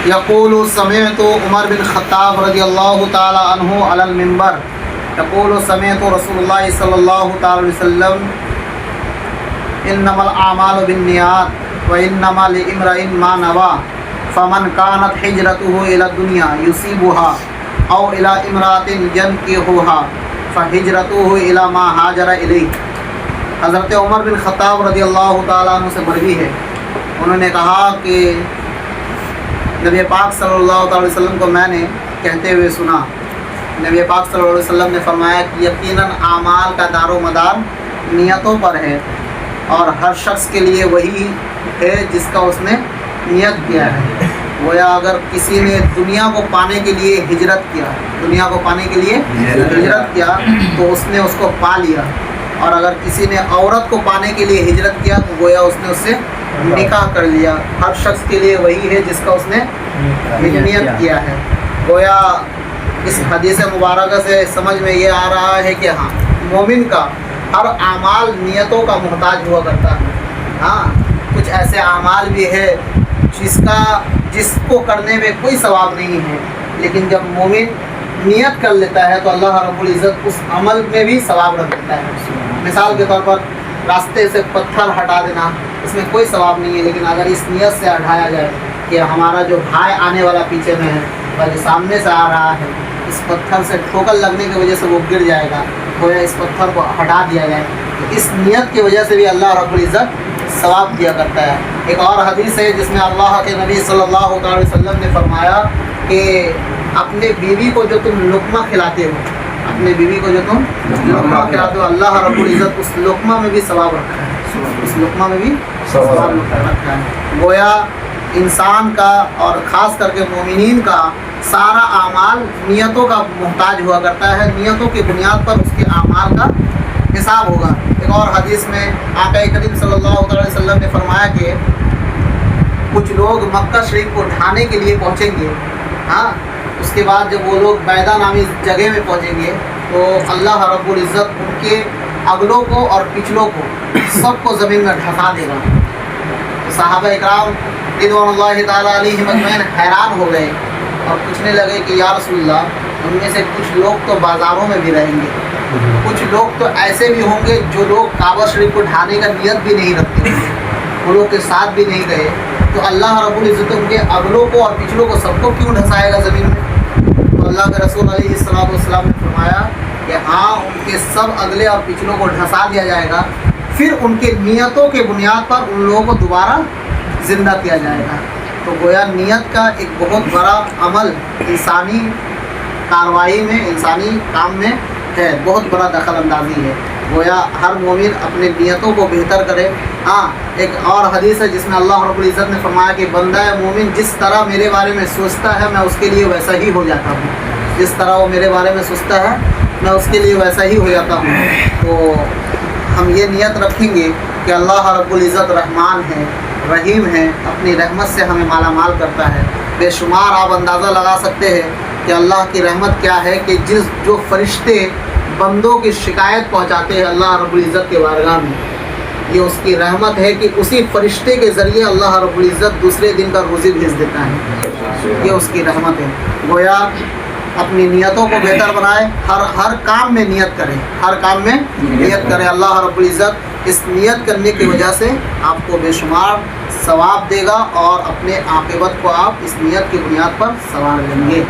یقول سمعت عمر بن خطاب رضی اللہ تعالی عنہ علی المنبر یقول سمعت رسول اللہ صلی اللہ تعالی علیہ وسلم انما الاعمال بالنیات وانما لامرئ ما نوى فمن كانت هجرته الى الدنيا يصيبها او الى امرأة ينكحها فهجرته الى ما هاجر اليه۔ حضرت عمر بن خطاب رضی اللہ تعالیٰ عنہ سے مروی ہے، انہوں نے کہا کہ نبی پاک صلی اللہ علیہ وسلم کو میں نے کہتے ہوئے سنا، نبی پاک صلی اللہ علیہ وسلم نے فرمایا کہ یقیناً اعمال کا دار و مدار نیتوں پر ہے، اور ہر شخص کے لیے وہی ہے جس کا اس نے نیت کیا ہے۔ گویا اگر کسی نے دنیا کو پانے کے لیے ہجرت کیا، دنیا کو پانے کے لیے ہجرت کیا تو اس نے اس کو پا لیا، اور اگر کسی نے عورت کو پانے کے لیے ہجرت کیا تو گویا اس نے اس سے نکاح کر لیا۔ ہر شخص کے لیے وہی ہے جس کا اس نے نیت کیا ہے۔ گویا اس حدیث مبارکہ سے سمجھ میں یہ آ رہا ہے کہ ہاں، مومن کا ہر اعمال نیتوں کا محتاج ہوا کرتا ہے۔ ہاں، کچھ ایسے اعمال بھی ہے جس کو کرنے میں کوئی ثواب نہیں ہے، لیکن جب مومن نیت کر لیتا ہے تو اللہ رب العزت اس عمل میں بھی ثواب رکھ دیتا ہے۔ مثال کے طور پر راستے سے پتھر ہٹا دینا، اس میں کوئی ثواب نہیں ہے، لیکن اگر اس نیت سے ہٹایا جائے کہ ہمارا جو بھائی آنے والا پیچھے میں ہے اور جو سامنے سے آ رہا ہے، اس پتھر سے ٹھوکر لگنے کی وجہ سے وہ گر جائے گا، گویا اس پتھر کو ہٹا دیا جائے، تو اس نیت کی وجہ سے بھی اللہ رب العزت ثواب دیا کرتا ہے۔ ایک اور حدیث ہے جس میں اللہ کے نبی صلی اللہ علیہ وسلم نے فرمایا کہ اپنے بیوی کو جو تم لقمہ کھلاتے ہو، اپنے بیوی کو جو تم لقمہ کھلاتے ہو، اللہ رب العزت اس لقمہ میں بھی ثواب رکھا ہے، اس لقمہ میں بھی ثواب رکھا ہے۔ گویا انسان کا اور خاص کر کے مومنین کا سارا اعمال نیتوں کا محتاج ہوا کرتا ہے، نیتوں کی بنیاد پر اس کے اعمال کا حساب ہوگا۔ ایک اور حدیث میں آقا کریم صلی اللہ علیہ وسلم نے فرمایا کہ کچھ لوگ مکہ شریف کو ڈھانے کے لیے پہنچیں گے، ہاں، اس کے بعد جب وہ لوگ بیدا نامی جگہ میں پہنچیں گے تو اللہ رب العزت ان کے اگلوں کو اور پچھلوں کو سب کو زمین میں ڈھسا دے گا۔ صحابہ اکرام رضوان اللہ تعالیٰ علیہم اجمعین حیران ہو گئے اور پوچھنے لگے کہ یا رسول اللہ، ان میں سے کچھ لوگ تو بازاروں میں بھی رہیں گے، کچھ لوگ تو ایسے بھی ہوں گے جو لوگ کعبہ شریف کو ڈھانے کا نیت بھی نہیں رکھتے، وہ لوگ کے ساتھ بھی نہیں گئے، تو اللہ رب العزت ان کے اگلوں کو اور پچھلوں کو سب کو کیوں ڈھسائے گا زمین میں؟ تو اللہ کے رسول علیہ السلام نے فرمایا کہ ہاں، ان کے سب اگلے اور پچھلوں کو ڈھسا دیا جائے گا، پھر ان کے نیتوں کے بنیاد پر ان لوگوں کو دوبارہ زندہ کیا جائے گا۔ تو گویا نیت کا ایک بہت بڑا عمل انسانی کارروائی میں، انسانی کام میں ہے، بہت بڑا دخل اندازی ہے۔ گویا ہر مومن اپنے نیتوں کو بہتر کرے۔ ہاں، ایک اور حدیث ہے جس میں اللہ رب العزت نے فرمایا کہ بندہ مومن جس طرح میرے بارے میں سوچتا ہے میں اس کے لیے ویسا ہی ہو جاتا ہوں، جس طرح وہ میرے بارے میں سوچتا ہے میں اس کے لیے ویسا ہی ہو جاتا ہوں۔ تو ہم یہ نیت رکھیں گے کہ اللہ رب العزت رحمان ہے، رحیم ہے، اپنی رحمت سے ہمیں مالا مال کرتا ہے۔ بے شمار آپ اندازہ لگا سکتے ہیں کہ اللہ کی رحمت کیا ہے کہ جو فرشتے بندوں کی شکایت پہنچاتے ہیں اللہ رب العزت کے بارگاہ میں، یہ اس کی رحمت ہے کہ اسی فرشتے کے ذریعے اللہ رب العزت دوسرے دن کا روزی بھیج دیتا ہے، یہ اس کی رحمت ہے۔ گویا اپنی نیتوں کو بہتر بنائے، ہر کام میں نیت کریں، ہر کام میں نیت کریں، اللہ رب العزت اس نیت کرنے کی وجہ سے آپ کو بے شمار ثواب دے گا، اور اپنے عاقبت کو آپ اس نیت کی بنیاد پر سنوار لیں گے۔